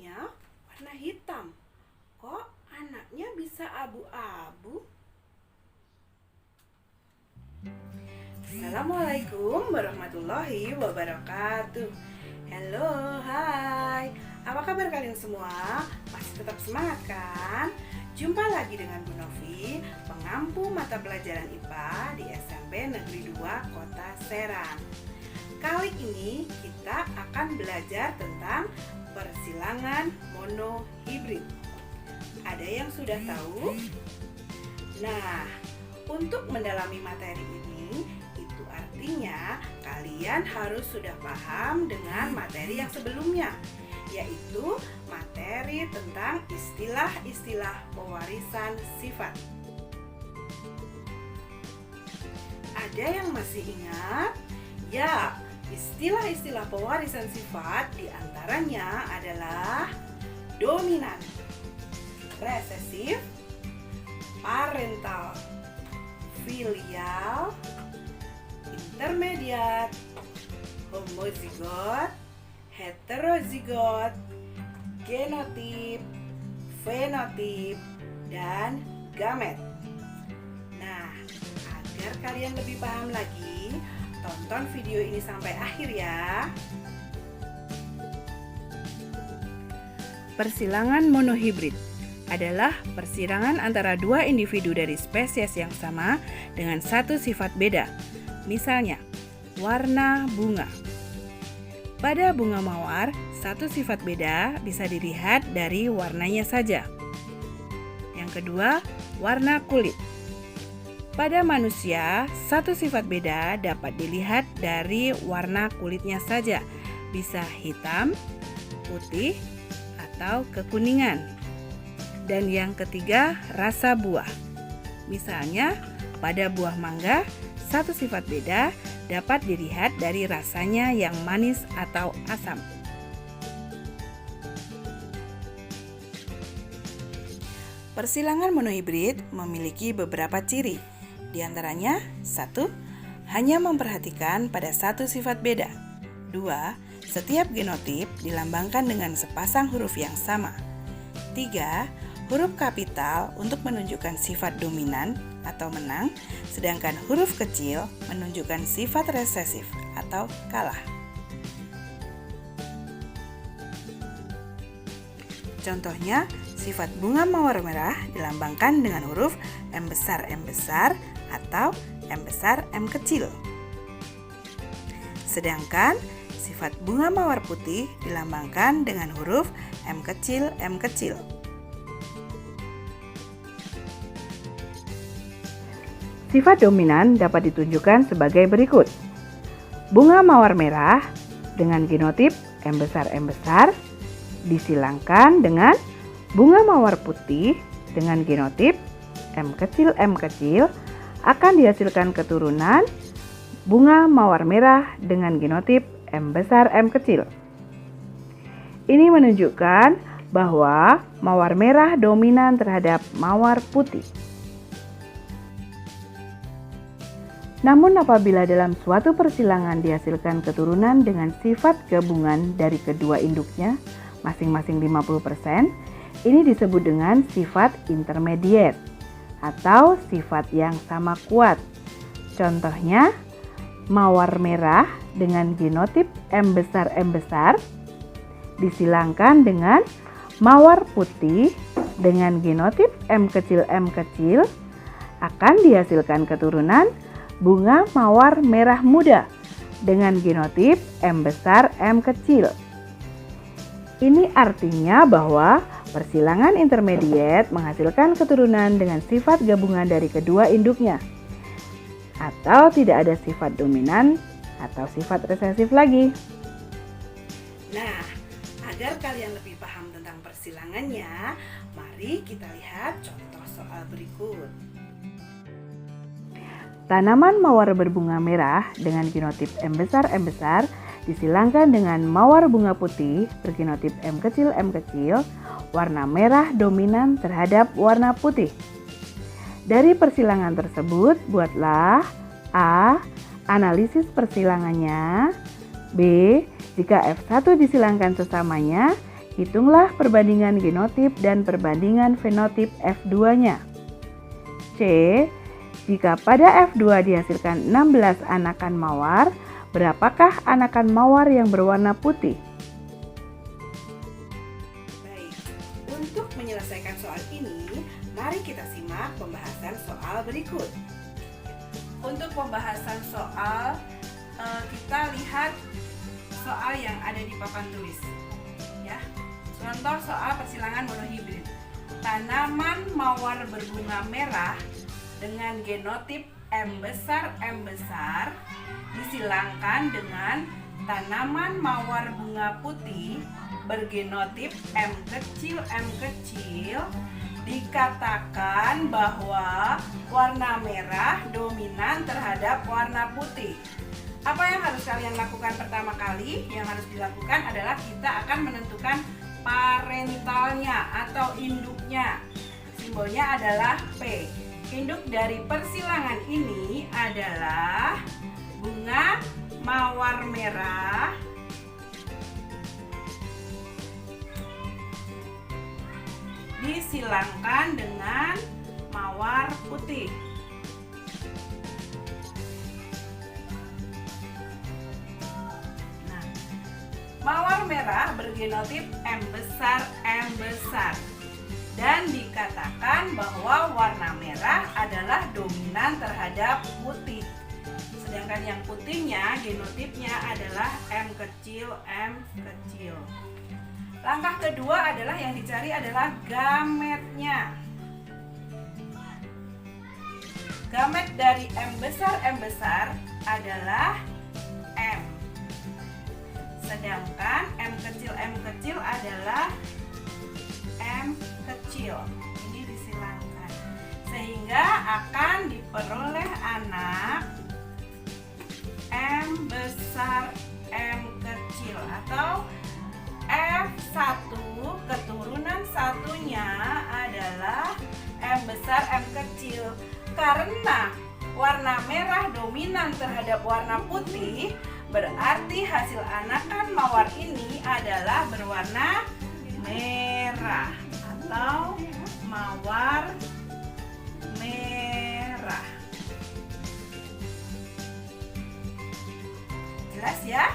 anaknya warna hitam. Kok anaknya bisa abu-abu? Assalamualaikum warahmatullahi wabarakatuh. Halo, hai. Apa kabar kalian semua? Masih tetap semangat kan? Jumpa lagi dengan Bu Novi, pengampu mata pelajaran IPA di SMP Negeri 2 Kota Serang. Kali ini kita akan belajar tentang persilangan monohibrid. Ada yang sudah tahu? Nah, untuk mendalami materi ini, itu artinya kalian harus sudah paham dengan materi yang sebelumnya, yaitu materi tentang istilah-istilah pewarisan sifat. Ada yang masih ingat? Ya, istilah-istilah pewarisan sifat diantaranya adalah dominan, resesif, parental, filial, intermediat, homozigot, heterozigot, genotip, fenotip, dan gamet. Nah, agar kalian lebih paham lagi, tonton video ini sampai akhir ya. Persilangan monohibrid adalah persilangan antara dua individu dari spesies yang sama dengan satu sifat beda. Misalnya, warna bunga. Pada bunga mawar, satu sifat beda bisa dilihat dari warnanya saja. Yang kedua, warna kulit. Pada manusia, satu sifat beda dapat dilihat dari warna kulitnya saja, bisa hitam, putih, atau kekuningan. Dan yang ketiga, rasa buah. Misalnya, pada buah mangga, satu sifat beda dapat dilihat dari rasanya yang manis atau asam. Persilangan monohibrid memiliki beberapa ciri. Di antaranya, 1. Hanya memperhatikan pada satu sifat beda. 2. Setiap genotip dilambangkan dengan sepasang huruf yang sama. 3. Huruf kapital untuk menunjukkan sifat dominan atau menang, sedangkan huruf kecil menunjukkan sifat resesif atau kalah. Contohnya, sifat bunga mawar merah dilambangkan dengan huruf M besar atau M besar M kecil. Sedangkan sifat bunga mawar putih dilambangkan dengan huruf M kecil. Sifat dominan dapat ditunjukkan sebagai berikut. Bunga mawar merah dengan genotip M besar disilangkan dengan bunga mawar putih dengan genotip M kecil akan dihasilkan keturunan bunga mawar merah dengan genotip M besar M kecil. Ini menunjukkan bahwa mawar merah dominan terhadap mawar putih. Namun apabila dalam suatu persilangan dihasilkan keturunan dengan sifat gabungan dari kedua induknya masing-masing 50%, ini disebut dengan sifat intermediate atau sifat yang sama kuat. Contohnya, mawar merah dengan genotip M besar disilangkan dengan mawar putih dengan genotip M kecil akan dihasilkan keturunan bunga mawar merah muda dengan genotip M besar M kecil. Ini artinya bahwa persilangan intermediate menghasilkan keturunan dengan sifat gabungan dari kedua induknya, atau tidak ada sifat dominan atau sifat resesif lagi. Nah, agar kalian lebih paham tentang persilangannya, mari kita lihat contoh soal berikut. Tanaman mawar berbunga merah dengan genotip M besar disilangkan dengan mawar bunga putih bergenotip M kecil, warna merah dominan terhadap warna putih. Dari persilangan tersebut, buatlah A. Analisis persilangannya. B. Jika F1 disilangkan sesamanya, Hitunglah perbandingan genotip dan perbandingan fenotip F2-nya. C. Jika pada F2 dihasilkan 16 anakan mawar, berapakah anakan mawar yang berwarna putih? Baik, untuk menyelesaikan soal ini, mari kita simak pembahasan soal berikut. Untuk pembahasan soal, kita lihat soal yang ada di papan tulis. Ya, contoh soal persilangan monohibrid. Tanaman mawar berbunga merah dengan genotip M besar disilangkan dengan tanaman mawar bunga putih bergenotip M kecil, dikatakan bahwa warna merah dominan terhadap warna putih. Apa yang harus kalian lakukan pertama kali? Yang harus dilakukan adalah kita akan menentukan parentalnya atau induknya. Simbolnya adalah P. Induk dari persilangan ini adalah bunga mawar merah disilangkan dengan mawar putih. Nah, mawar merah bergenotip M besar dan dikatakan bahwa warna merah adalah dominan terhadap putih. Sedangkan yang putihnya genotipnya adalah M kecil. Langkah kedua adalah yang dicari adalah gametnya. Gamet dari M besar adalah M. Sedangkan M kecil adalah M kecil. Ini disilangkan sehingga akan diperoleh anak M besar M kecil atau F1 keturunan satunya adalah M besar M kecil. Karena warna merah dominan terhadap warna putih, berarti hasil anakan mawar ini adalah berwarna merah atau mawar merah. Jelas ya?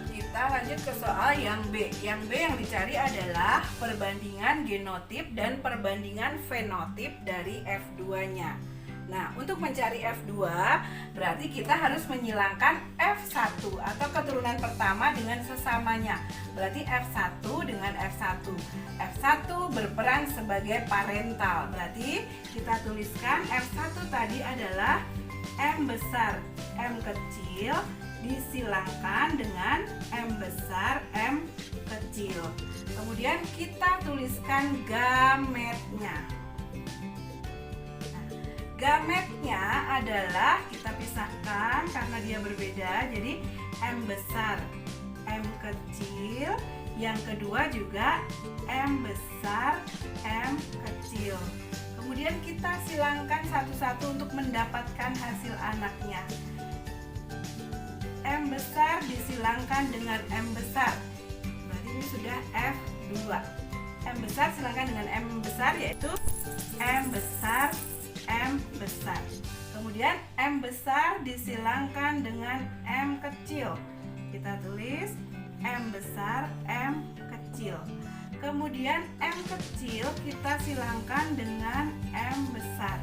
Kita lanjut ke soal yang B. Yang B yang dicari adalah perbandingan genotip dan perbandingan fenotip dari F2-nya. Nah, untuk mencari F2 berarti kita harus menyilangkan F1 atau keturunan pertama dengan sesamanya. Berarti F1 dengan F1. F1 berperan sebagai parental. Berarti kita tuliskan F1 tadi adalah M besar M kecil disilangkan dengan M besar M kecil. Kemudian kita tuliskan gametnya. Nah, gametnya adalah kita pisahkan karena dia berbeda. Jadi M besar M kecil, yang kedua juga M besar M kecil. Kemudian kita silangkan satu-satu untuk mendapatkan hasil anaknya. M besar disilangkan dengan M besar. Berarti ini sudah F2. M besar silangkan dengan M besar yaitu M besar M besar. Kemudian M besar disilangkan dengan M kecil. Kita tulis M besar M kecil. Kemudian M kecil kita silangkan dengan M besar.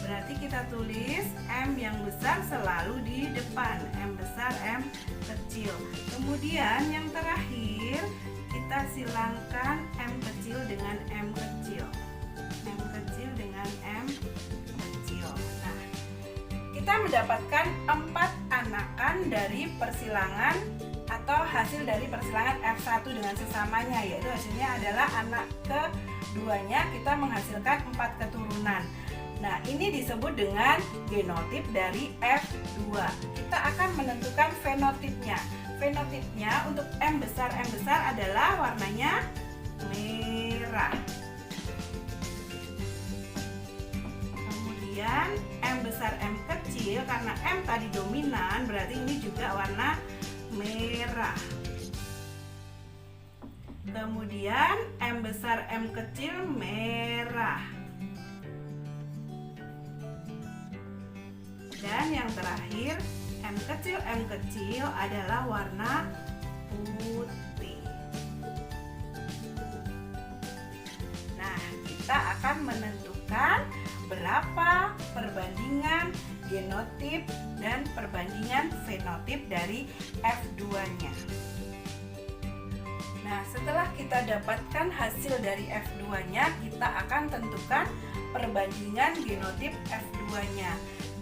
Berarti kita tulis M yang besar selalu di depan, M besar M kecil. Kemudian yang terakhir kita silangkan M kecil dengan M kecil, M kecil dengan M kecil. Nah, kita mendapatkan 4 anakan dari persilangan atau hasil dari persilangan F1 dengan sesamanya, yaitu hasilnya adalah anak keduanya kita menghasilkan 4 keturunan. Nah, ini disebut dengan genotip dari F2. Kita akan menentukan fenotipnya. Fenotipnya untuk M besar adalah warnanya merah. Kemudian M besar M kecil, karena M tadi dominan, berarti ini juga warna merah. Kemudian M besar M kecil merah. Dan yang terakhir M kecil adalah warna putih. Nah, kita akan menentukan berapa perbandingan genotip dan perbandingan fenotip dari F2-nya. Nah, setelah kita dapatkan hasil dari F2-nya, kita akan tentukan perbandingan genotip F2-nya.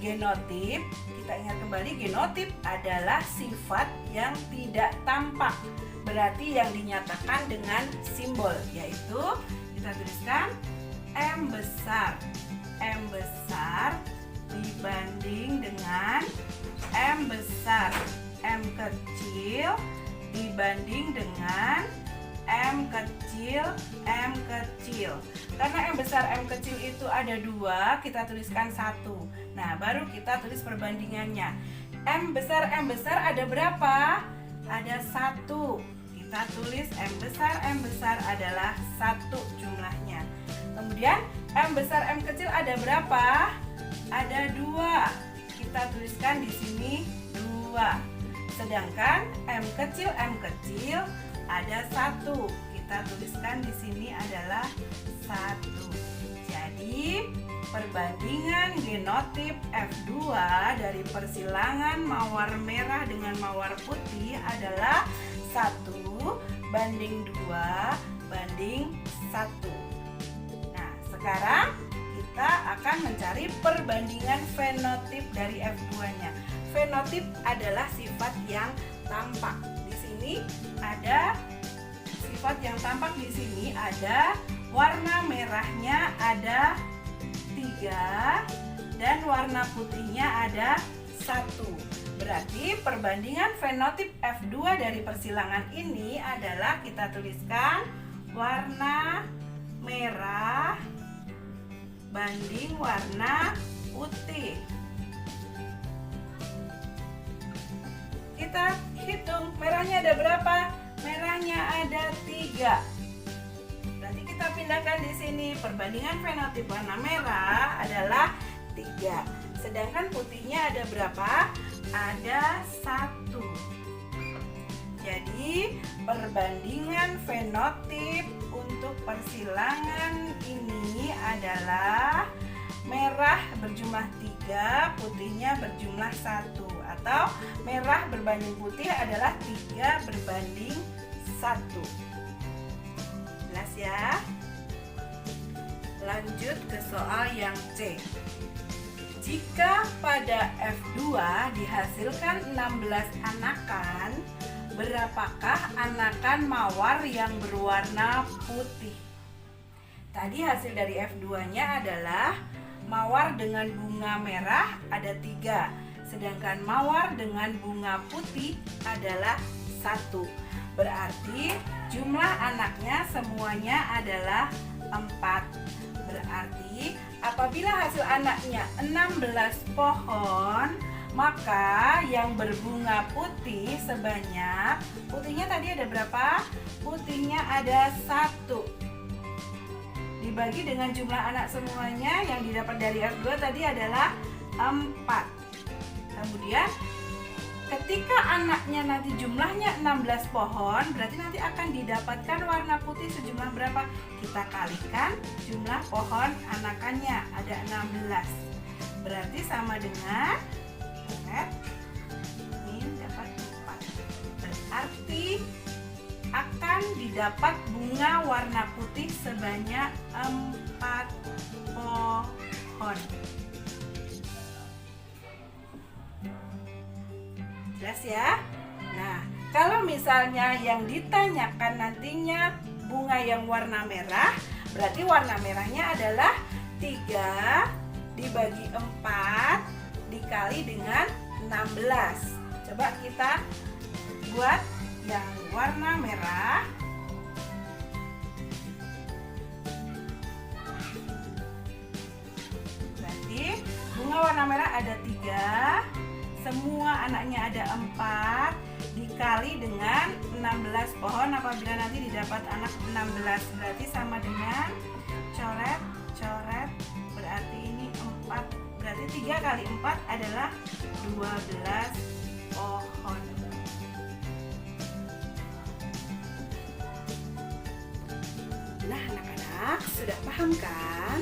Genotip, kita ingat kembali, genotip adalah sifat yang tidak tampak. Berarti yang dinyatakan dengan simbol, yaitu kita tuliskan M besar dibanding dengan M besar M kecil dibanding dengan M kecil. Karena M besar M kecil itu ada 2, kita tuliskan 1. Nah, baru kita tulis perbandingannya. M besar ada berapa? Ada 1. Kita tulis M besar adalah 1 jumlahnya. Kemudian M besar M kecil ada berapa? Ada 2. Kita tuliskan di sini 2. Sedangkan M kecil ada 1. Kita tuliskan di sini adalah 1. Jadi perbandingan genotip F2 dari persilangan mawar merah dengan mawar putih adalah 1 banding 2 banding 1. Nah, sekarang kita akan mencari perbandingan fenotip dari F2-nya. Fenotip adalah sifat yang tampak. Di sini ada sifat yang tampak, di sini ada warna merahnya ada 3 dan warna putihnya ada 1. Berarti perbandingan fenotip F2 dari persilangan ini adalah kita tuliskan warna merah banding warna putih. Kita hitung merahnya ada berapa? Merahnya ada 3. Berarti kita pindahkan di sini. Perbandingan fenotip warna merah adalah 3. Sedangkan putihnya ada berapa? Ada 1. Jadi perbandingan fenotip untuk persilangan ini adalah merah berjumlah 3, putihnya berjumlah 1. Atau merah berbanding putih adalah 3 berbanding 1. Jelas ya? Lanjut ke soal yang C. Jika pada F2 dihasilkan 16 anakan, berapakah anakan mawar yang berwarna putih? Tadi hasil dari F2-nya adalah mawar dengan bunga merah ada 3, sedangkan mawar dengan bunga putih adalah 1. Berarti jumlah anaknya semuanya adalah 4. Berarti apabila hasil anaknya 16 pohon, maka yang berbunga putih sebanyak, putihnya tadi ada berapa? Putihnya ada 1. Dibagi dengan jumlah anak semuanya yang didapat dari F2 tadi adalah 4. Kemudian ketika anaknya nanti jumlahnya 16 pohon, berarti nanti akan didapatkan warna putih sejumlah berapa? Kita kalikan jumlah pohon anakannya, ada 16. Berarti sama dengan ini dapat 4. Berarti akan didapat bunga warna putih sebanyak 4 pohon. Jelas ya? Nah, kalau misalnya yang ditanyakan nantinya bunga yang warna merah, berarti warna merahnya adalah 3 dibagi 4 dikali dengan 16. Coba kita buat yang warna merah. Berarti bunga warna merah ada 3, semua anaknya ada 4 dikali dengan 16 pohon apabila nanti didapat anak 16. Berarti sama dengan coret, coret, berarti ini 4. Berarti 3 kali 4 adalah 12 pohon. Nah anak-anak, sudah paham kan?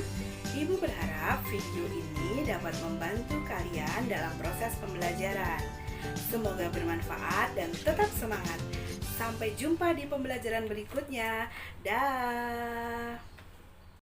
Ibu berharap video ini dapat membantu kalian dalam proses pembelajaran. Semoga bermanfaat dan tetap semangat. Sampai jumpa di pembelajaran berikutnya. Dah.